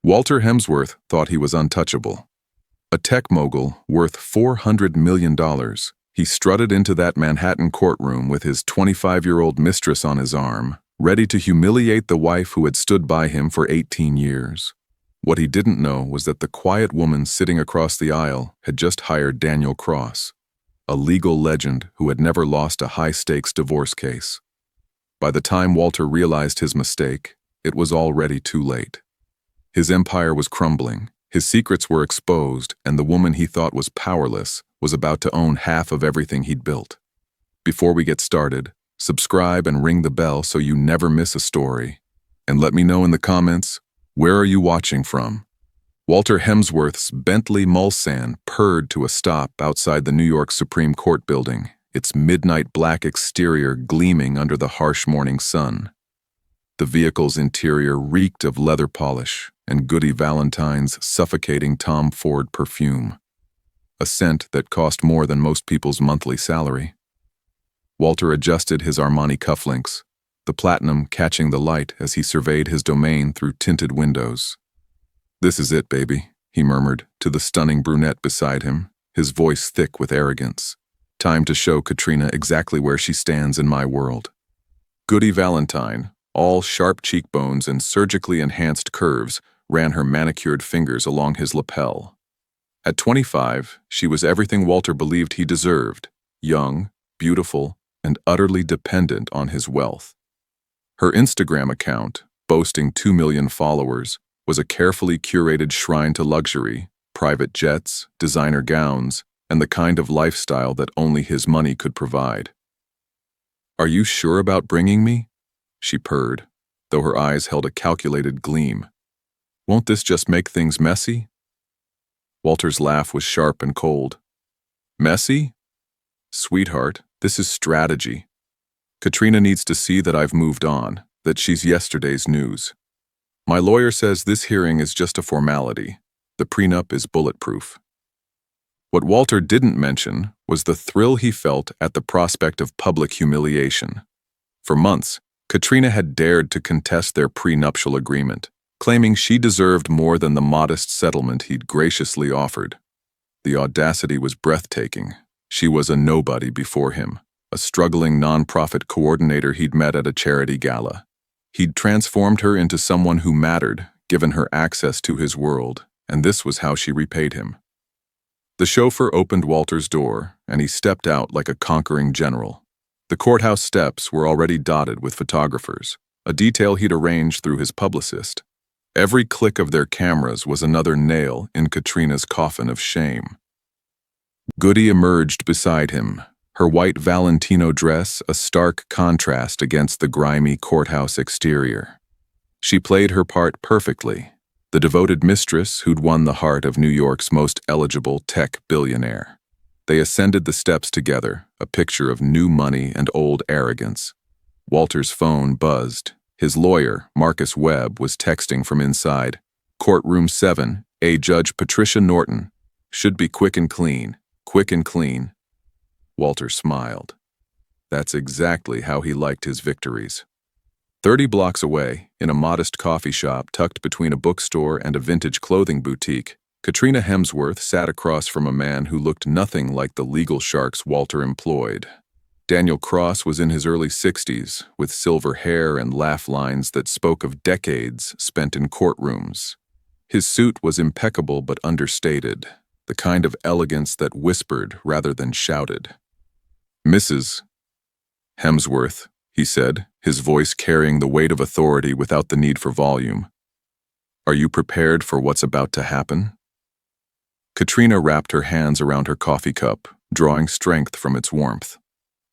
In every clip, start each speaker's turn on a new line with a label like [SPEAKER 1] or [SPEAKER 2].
[SPEAKER 1] Walter Hemsworth thought he was untouchable. A tech mogul worth $400 million, he strutted into that Manhattan courtroom with his 25-year-old mistress on his arm, ready to humiliate the wife who had stood by him for 18 years. What he didn't know was that the quiet woman sitting across the aisle had just hired Daniel Cross, a legal legend who had never lost a high-stakes divorce case. By the time Walter realized his mistake, it was already too late. His empire was crumbling, his secrets were exposed, and the woman he thought was powerless was about to own half of everything he'd built. Before we get started, subscribe and ring the bell so you never miss a story. And let me know in the comments, where are you watching from? Walter Hemsworth's Bentley Mulsanne purred to a stop outside the New York Supreme Court building, its midnight black exterior gleaming under the harsh morning sun. The vehicle's interior reeked of leather polish and Goody Valentine's suffocating Tom Ford perfume, a scent that cost more than most people's monthly salary. Walter adjusted his Armani cufflinks, the platinum catching the light as he surveyed his domain through tinted windows. "This is it, baby," he murmured to the stunning brunette beside him, his voice thick with arrogance. "Time to show Katrina exactly where she stands in my world." Goody Valentine, all sharp cheekbones and surgically enhanced curves, ran her manicured fingers along his lapel. At 25, she was everything Walter believed he deserved: young, beautiful, and utterly dependent on his wealth. Her Instagram account, boasting 2 million followers, was a carefully curated shrine to luxury, private jets, designer gowns, and the kind of lifestyle that only his money could provide. "Are you sure about bringing me?" she purred, though her eyes held a calculated gleam. "Won't this just make things messy?" Walter's laugh was sharp and cold. "Messy? Sweetheart, this is strategy. Katrina needs to see that I've moved on, that she's yesterday's news. My lawyer says this hearing is just a formality. The prenup is bulletproof." What Walter didn't mention was the thrill he felt at the prospect of public humiliation. For months, Katrina had dared to contest their prenuptial agreement, claiming she deserved more than the modest settlement he'd graciously offered. The audacity was breathtaking. She was a nobody before him, a struggling nonprofit coordinator he'd met at a charity gala. He'd transformed her into someone who mattered, given her access to his world, and this was how she repaid him. The chauffeur opened Walter's door, and he stepped out like a conquering general. The courthouse steps were already dotted with photographers, a detail he'd arranged through his publicist. Every click of their cameras was another nail in Katrina's coffin of shame. Goody emerged beside him, her white Valentino dress a stark contrast against the grimy courthouse exterior. She played her part perfectly, the devoted mistress who'd won the heart of New York's most eligible tech billionaire. They ascended the steps together, a picture of new money and old arrogance. Walter's phone buzzed. His lawyer, Marcus Webb, was texting from inside. "Courtroom 7, A Judge Patricia Norton. Should be quick and clean, quick and clean." Walter smiled. That's exactly how he liked his victories. 30 blocks away, in a modest coffee shop tucked between a bookstore and a vintage clothing boutique, Katrina Hemsworth sat across from a man who looked nothing like the legal sharks Walter employed. Daniel Cross was in his early 60s, with silver hair and laugh lines that spoke of decades spent in courtrooms. His suit was impeccable but understated, the kind of elegance that whispered rather than shouted. "Mrs. Hemsworth," he said, his voice carrying the weight of authority without the need for volume. "Are you prepared for what's about to happen?" Katrina wrapped her hands around her coffee cup, drawing strength from its warmth.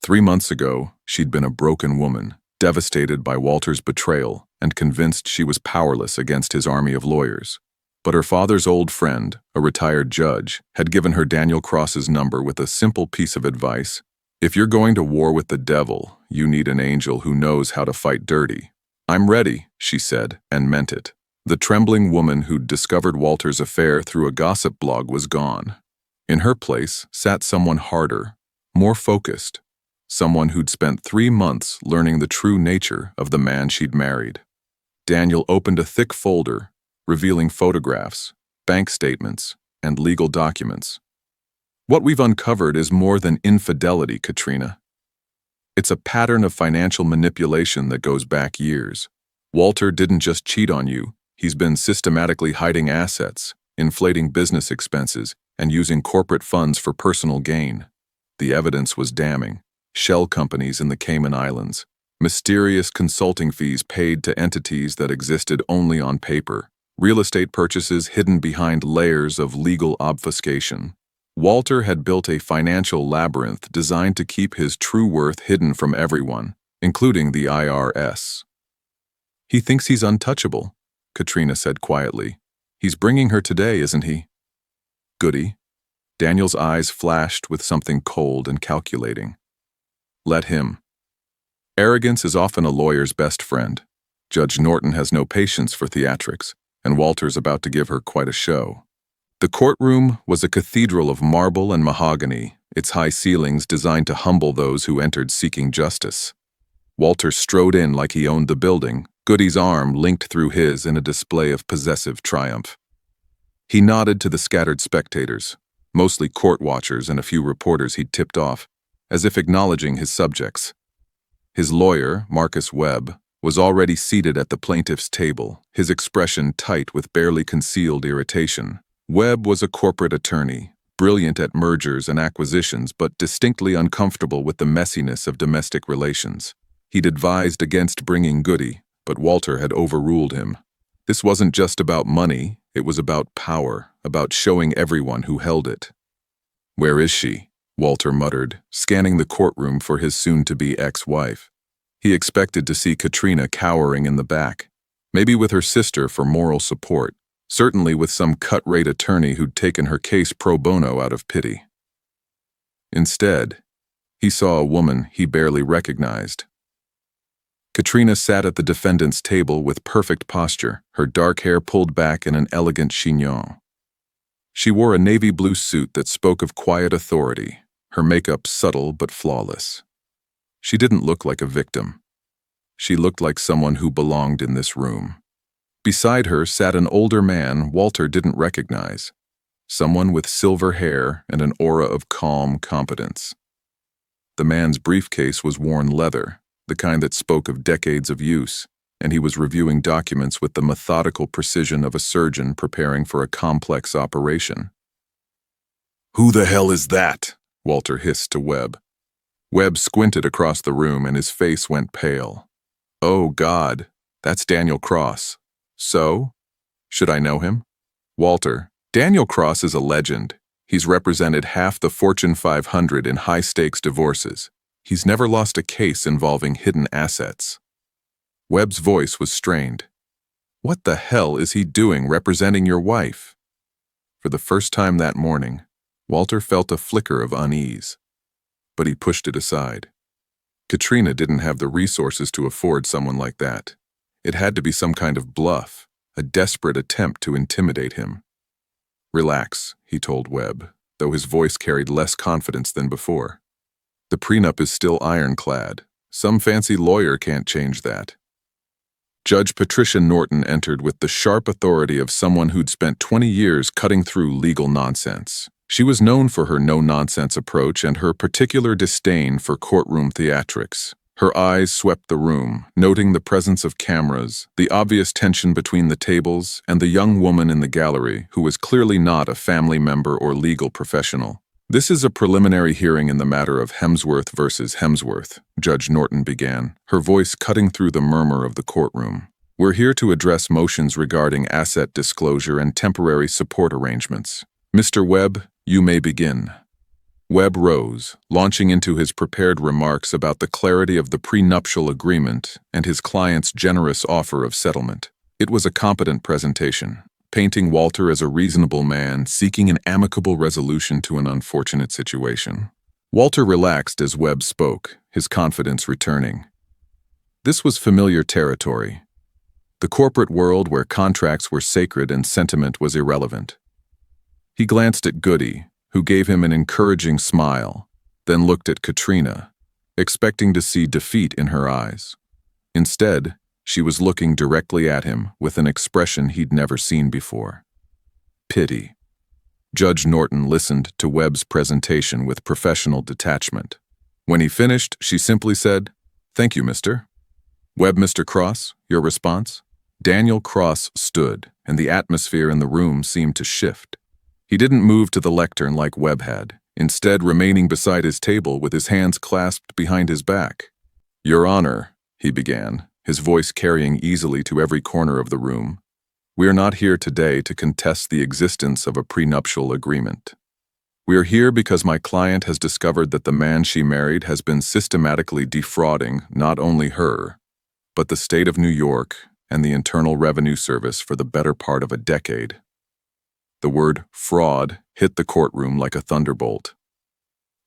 [SPEAKER 1] 3 months ago, she'd been a broken woman, devastated by Walter's betrayal and convinced she was powerless against his army of lawyers. But her father's old friend, a retired judge, had given her Daniel Cross's number with a simple piece of advice. "If you're going to war with the devil, you need an angel who knows how to fight dirty." "I'm ready," she said, and meant it. The trembling woman who'd discovered Walter's affair through a gossip blog was gone. In her place sat someone harder, more focused, someone who'd spent 3 months learning the true nature of the man she'd married. Daniel opened a thick folder, revealing photographs, bank statements, and legal documents. What we've uncovered is more than infidelity, Katrina. It's a pattern of financial manipulation that goes back years. Walter didn't just cheat on you, he's been systematically hiding assets, inflating business expenses, and using corporate funds for personal gain. The evidence was damning. Shell companies in the Cayman Islands, mysterious consulting fees paid to entities that existed only on paper, real estate purchases hidden behind layers of legal obfuscation. Walter had built a financial labyrinth designed to keep his true worth hidden from everyone, including the IRS. He thinks he's untouchable, Katrina said quietly. He's bringing her today, isn't he? Goody. Daniel's eyes flashed with something cold and calculating. Let him. Arrogance is often a lawyer's best friend. Judge Norton has no patience for theatrics, and Walter's about to give her quite a show. The courtroom was a cathedral of marble and mahogany, its high ceilings designed to humble those who entered seeking justice. Walter strode in like he owned the building, Goody's arm linked through his in a display of possessive triumph. He nodded to the scattered spectators, mostly court watchers and a few reporters he'd tipped off, as if acknowledging his subjects. His lawyer, Marcus Webb, was already seated at the plaintiff's table, his expression tight with barely concealed irritation. Webb was a corporate attorney, brilliant at mergers and acquisitions but distinctly uncomfortable with the messiness of domestic relations. He'd advised against bringing Goody, but Walter had overruled him. This wasn't just about money, it was about power, about showing everyone who held it. "Where is she?" Walter muttered, scanning the courtroom for his soon-to-be ex-wife. He expected to see Katrina cowering in the back, maybe with her sister for moral support, certainly with some cut-rate attorney who'd taken her case pro bono out of pity. Instead, he saw a woman he barely recognized. Katrina sat at the defendant's table with perfect posture, her dark hair pulled back in an elegant chignon. She wore a navy blue suit that spoke of quiet authority, her makeup subtle but flawless. She didn't look like a victim. She looked like someone who belonged in this room. Beside her sat an older man Walter didn't recognize, someone with silver hair and an aura of calm competence. The man's briefcase was worn leather, the kind that spoke of decades of use, and he was reviewing documents with the methodical precision of a surgeon preparing for a complex operation. "Who the hell is that?" Walter hissed to Webb. Webb squinted across the room and his face went pale. "Oh, God, that's Daniel Cross. So? Should I know him?" "Walter, Daniel Cross is a legend. He's represented half the Fortune 500 in high-stakes divorces. He's never lost a case involving hidden assets." Webb's voice was strained. "What the hell is he doing representing your wife?" For the first time that morning, Walter felt a flicker of unease, but he pushed it aside. Katrina didn't have the resources to afford someone like that. It had to be some kind of bluff, a desperate attempt to intimidate him. "Relax," he told Webb, though his voice carried less confidence than before. "The prenup is still ironclad. Some fancy lawyer can't change that." Judge Patricia Norton entered with the sharp authority of someone who'd spent 20 years cutting through legal nonsense. She was known for her no-nonsense approach and her particular disdain for courtroom theatrics. Her eyes swept the room, noting the presence of cameras, the obvious tension between the tables, and the young woman in the gallery who was clearly not a family member or legal professional. "This is a preliminary hearing in the matter of Hemsworth versus Hemsworth," Judge Norton began, her voice cutting through the murmur of the courtroom. "We're here to address motions regarding asset disclosure and temporary support arrangements. Mr. Webb, you may begin." Webb rose, launching into his prepared remarks about the clarity of the prenuptial agreement and his client's generous offer of settlement. It was a competent presentation, painting Walter as a reasonable man seeking an amicable resolution to an unfortunate situation. Walter relaxed as Webb spoke, his confidence returning. This was familiar territory. The corporate world where contracts were sacred and sentiment was irrelevant. He glanced at Goody, who gave him an encouraging smile, then looked at Katrina, expecting to see defeat in her eyes. Instead, She was looking directly at him with an expression he'd never seen before. Pity. Judge Norton listened to Webb's presentation with professional detachment. When he finished, she simply said, "Thank you, Mr. Webb. Mr. Cross, your response?" Daniel Cross stood, and the atmosphere in the room seemed to shift. He didn't move to the lectern like Webb had, instead remaining beside his table with his hands clasped behind his back. "Your Honor," he began, his voice carrying easily to every corner of the room, "we are not here today to contest the existence of a prenuptial agreement. We are here because my client has discovered that the man she married has been systematically defrauding not only her, but the state of New York and the Internal Revenue Service for the better part of a decade." The word fraud hit the courtroom like a thunderbolt.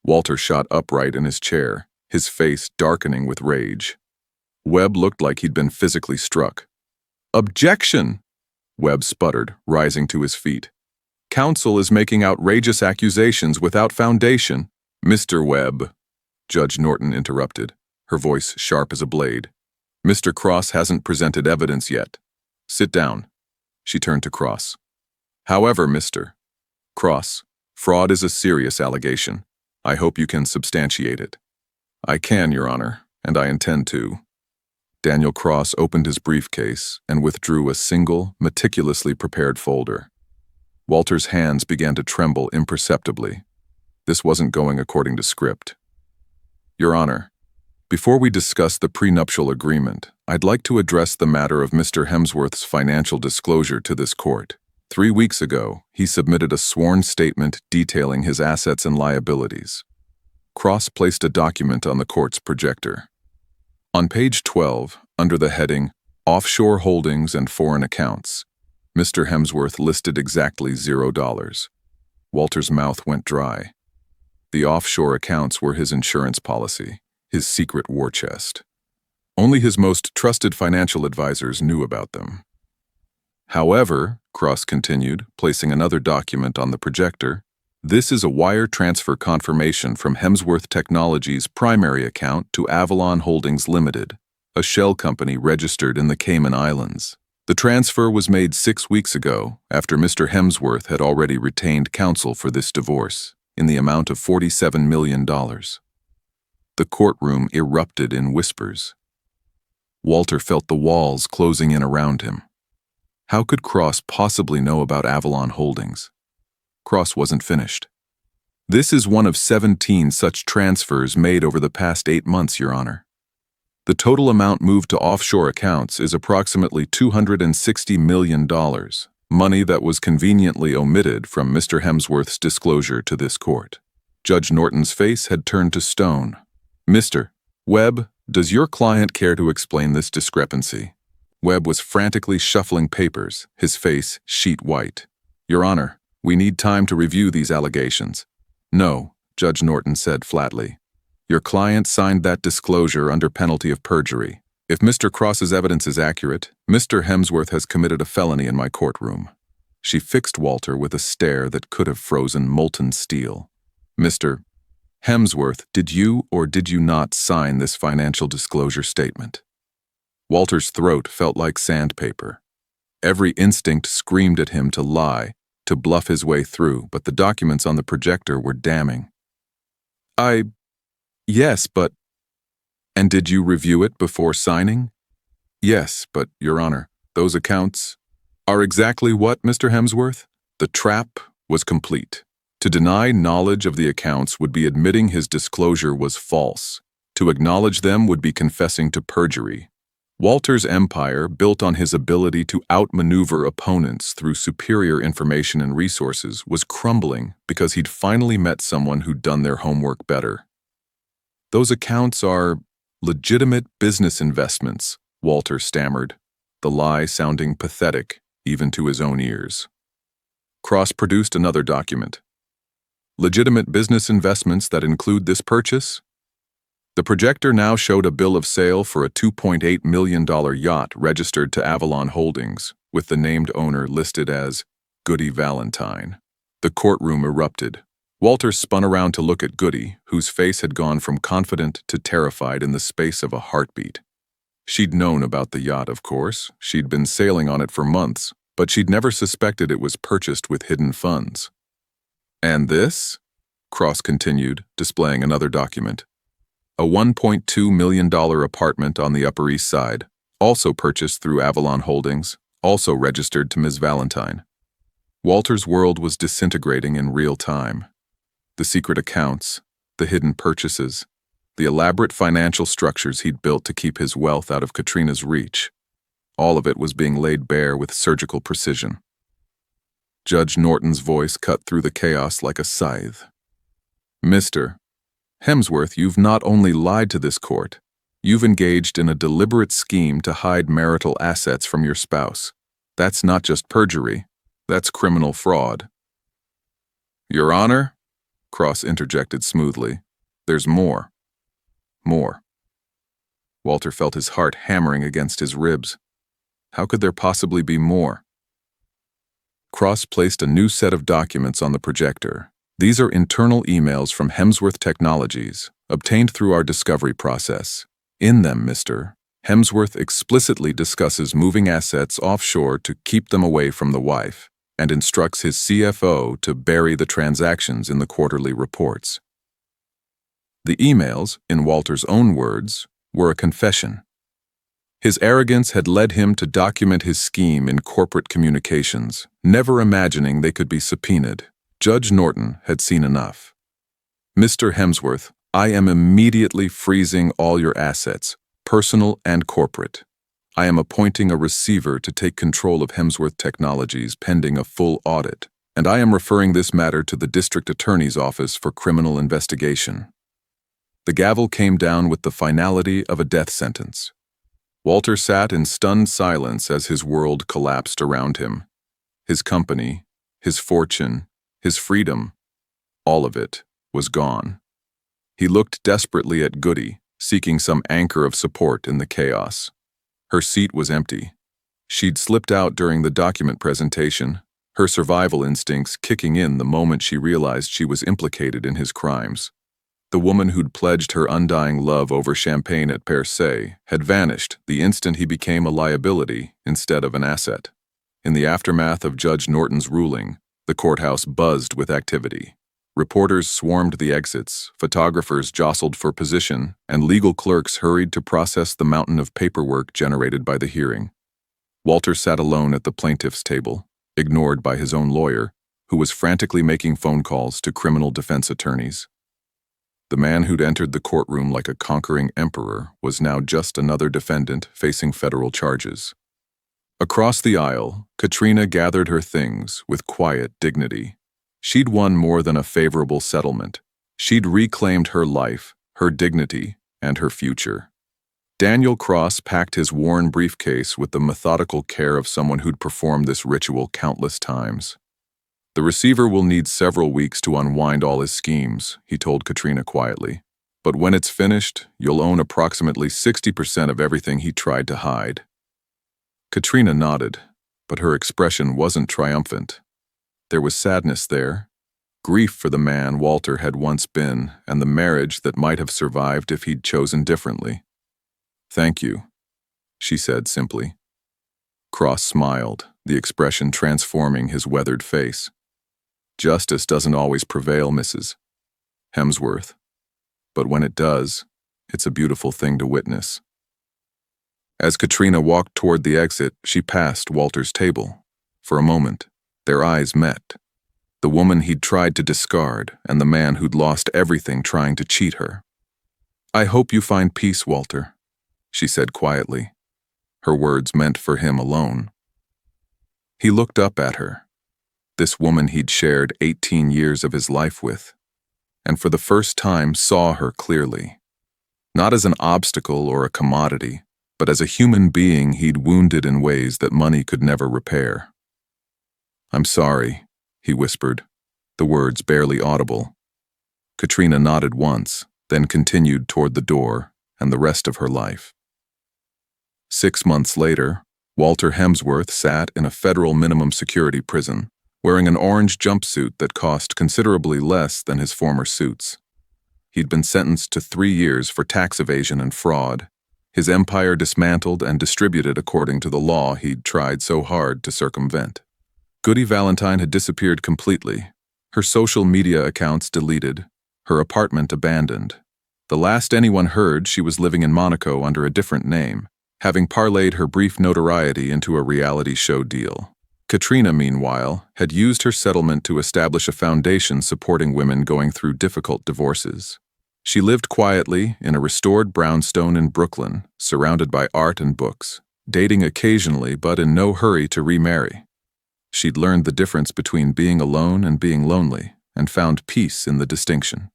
[SPEAKER 1] Walter shot upright in his chair, his face darkening with rage. Webb looked like he'd been physically struck. "Objection!" Webb sputtered, rising to his feet. "Counsel is making outrageous accusations without foundation." "Mr. Webb," Judge Norton interrupted, her voice sharp as a blade. "Mr. Cross hasn't presented evidence yet. Sit down." She turned to Cross. "However, Mr. Cross, fraud is a serious allegation. I hope you can substantiate it." "I can, Your Honor, and I intend to." Daniel Cross opened his briefcase and withdrew a single, meticulously prepared folder. Walter's hands began to tremble imperceptibly. This wasn't going according to script. "Your Honor, before we discuss the prenuptial agreement, I'd like to address the matter of Mr. Hemsworth's financial disclosure to this court. 3 weeks ago, he submitted a sworn statement detailing his assets and liabilities." Cross placed a document on the court's projector. On page 12, under the heading, "Offshore Holdings and Foreign Accounts," Mr. Hemsworth listed exactly $0. Walter's mouth went dry. The offshore accounts were his insurance policy, his secret war chest. Only his most trusted financial advisors knew about them. "However," Cross continued, placing another document on the projector, "this is a wire transfer confirmation from Hemsworth Technologies' primary account to Avalon Holdings Limited, a shell company registered in the Cayman Islands. The transfer was made 6 weeks ago, after Mr. Hemsworth had already retained counsel for this divorce, in the amount of $47 million. The courtroom erupted in whispers. Walter felt the walls closing in around him. How could Cross possibly know about Avalon Holdings? Cross wasn't finished. "This is one of 17 such transfers made over the past 8 months, Your Honor. The total amount moved to offshore accounts is approximately $260 million, money that was conveniently omitted from Mr. Hemsworth's disclosure to this court." Judge Norton's face had turned to stone. "Mr. Webb, does your client care to explain this discrepancy?" Webb was frantically shuffling papers, his face sheet white. "Your Honor, we need time to review these allegations." "No," Judge Norton said flatly. "Your client signed that disclosure under penalty of perjury. If Mr. Cross's evidence is accurate, Mr. Hemsworth has committed a felony in my courtroom." She fixed Walter with a stare that could have frozen molten steel. "Mr. Hemsworth, did you or did you not sign this financial disclosure statement?" Walter's throat felt like sandpaper. Every instinct screamed at him to lie, to bluff his way through, but the documents on the projector were damning. Yes, but..." "And did you review it before signing?" "Yes, but, Your Honor, those accounts..." "Are exactly what, Mr. Hemsworth?" The trap was complete. To deny knowledge of the accounts would be admitting his disclosure was false. To acknowledge them would be confessing to perjury. Walter's empire, built on his ability to outmaneuver opponents through superior information and resources, was crumbling because he'd finally met someone who'd done their homework better. "Those accounts are legitimate business investments," Walter stammered, the lie sounding pathetic even to his own ears. Cross produced another document. "Legitimate business investments that include this purchase?" The projector now showed a bill of sale for a $2.8 million yacht registered to Avalon Holdings, with the named owner listed as Goody Valentine. The courtroom erupted. Walter spun around to look at Goody, whose face had gone from confident to terrified in the space of a heartbeat. She'd known about the yacht, of course. She'd been sailing on it for months, but she'd never suspected it was purchased with hidden funds. And this? Cross continued, displaying another document. A $1.2 million apartment on the Upper East Side, also purchased through Avalon Holdings, also registered to Ms. Valentine. Walter's world was disintegrating in real time. The secret accounts, the hidden purchases, the elaborate financial structures he'd built to keep his wealth out of Katrina's reach. All of it was being laid bare with surgical precision. Judge Norton's voice cut through the chaos like a scythe. Mr. Hemsworth, you've not only lied to this court, you've engaged in a deliberate scheme to hide marital assets from your spouse. That's not just perjury, that's criminal fraud. Your Honor, Cross interjected smoothly, there's more. More. Walter felt his heart hammering against his ribs. How could there possibly be more? Cross placed a new set of documents on the projector. These are internal emails from Hemsworth Technologies, obtained through our discovery process. In them, Mr. Hemsworth explicitly discusses moving assets offshore to keep them away from the wife, and instructs his CFO to bury the transactions in the quarterly reports. The emails, in Walter's own words, were a confession. His arrogance had led him to document his scheme in corporate communications, never imagining they could be subpoenaed. Judge Norton had seen enough. Mr. Hemsworth, I am immediately freezing all your assets, personal and corporate. I am appointing a receiver to take control of Hemsworth Technologies pending a full audit, and I am referring this matter to the District Attorney's Office for criminal investigation. The gavel came down with the finality of a death sentence. Walter sat in stunned silence as his world collapsed around him. His company, his fortune, his freedom, all of it was gone. He looked desperately at Goody, seeking some anchor of support in the chaos. Her seat was empty. She'd slipped out during the document presentation, her survival instincts kicking in the moment she realized she was implicated in his crimes. The woman who'd pledged her undying love over champagne at Per Se had vanished the instant he became a liability instead of an asset. In the aftermath of Judge Norton's ruling, the courthouse buzzed with activity. Reporters swarmed the exits, photographers jostled for position, and legal clerks hurried to process the mountain of paperwork generated by the hearing. Walter sat alone at the plaintiff's table, ignored by his own lawyer, who was frantically making phone calls to criminal defense attorneys. The man who'd entered the courtroom like a conquering emperor was now just another defendant facing federal charges. Across the aisle, Katrina gathered her things with quiet dignity. She'd won more than a favorable settlement. She'd reclaimed her life, her dignity, and her future. Daniel Cross packed his worn briefcase with the methodical care of someone who'd performed this ritual countless times. The receiver will need several weeks to unwind all his schemes, he told Katrina quietly. But when it's finished, you'll own approximately 60% of everything he tried to hide. Katrina nodded, but her expression wasn't triumphant. There was sadness there, grief for the man Walter had once been and the marriage that might have survived if he'd chosen differently. Thank you, she said simply. Cross smiled, the expression transforming his weathered face. Justice doesn't always prevail, Mrs. Hemsworth. But when it does, it's a beautiful thing to witness. As Katrina walked toward the exit, she passed Walter's table. For a moment, their eyes met. The woman he'd tried to discard and the man who'd lost everything trying to cheat her. I hope you find peace, Walter, she said quietly. Her words meant for him alone. He looked up at her, this woman he'd shared 18 years of his life with, and for the first time saw her clearly. Not as an obstacle or a commodity, but as a human being he'd wounded in ways that money could never repair. I'm sorry, he whispered, the words barely audible. Katrina nodded once, then continued toward the door and the rest of her life. 6 months later, Walter Hemsworth sat in a federal minimum security prison, wearing an orange jumpsuit that cost considerably less than his former suits. He'd been sentenced to 3 years for tax evasion and fraud, his empire dismantled and distributed according to the law he'd tried so hard to circumvent. Goody Valentine had disappeared completely, her social media accounts deleted, her apartment abandoned. The last anyone heard, she was living in Monaco under a different name, having parlayed her brief notoriety into a reality show deal. Katrina, meanwhile, had used her settlement to establish a foundation supporting women going through difficult divorces. She lived quietly in a restored brownstone in Brooklyn, surrounded by art and books, dating occasionally but in no hurry to remarry. She'd learned the difference between being alone and being lonely, and found peace in the distinction.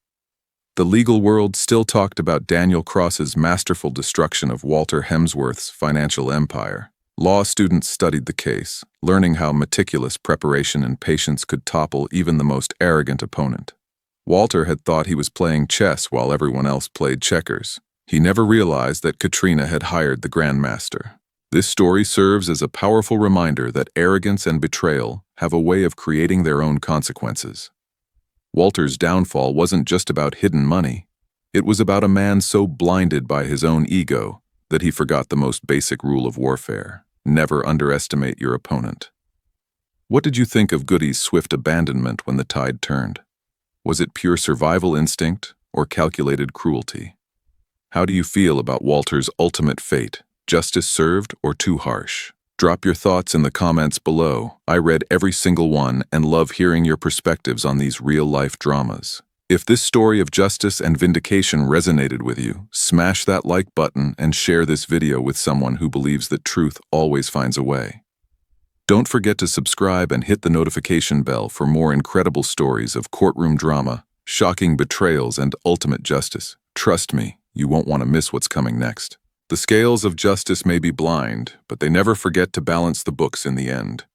[SPEAKER 1] The legal world still talked about Daniel Cross's masterful destruction of Walter Hemsworth's financial empire. Law students studied the case, learning how meticulous preparation and patience could topple even the most arrogant opponent. Walter had thought he was playing chess while everyone else played checkers. He never realized that Katrina had hired the grandmaster. This story serves as a powerful reminder that arrogance and betrayal have a way of creating their own consequences. Walter's downfall wasn't just about hidden money. It was about a man so blinded by his own ego that he forgot the most basic rule of warfare: never underestimate your opponent. What did you think of Goody's swift abandonment when the tide turned? Was it pure survival instinct or calculated cruelty? How do you feel about Walter's ultimate fate? Justice served or too harsh? Drop your thoughts in the comments below. I read every single one and love hearing your perspectives on these real-life dramas. If this story of justice and vindication resonated with you, smash that like button and share this video with someone who believes that truth always finds a way. Don't forget to subscribe and hit the notification bell for more incredible stories of courtroom drama, shocking betrayals, and ultimate justice. Trust me, you won't want to miss what's coming next. The scales of justice may be blind, but they never forget to balance the books in the end.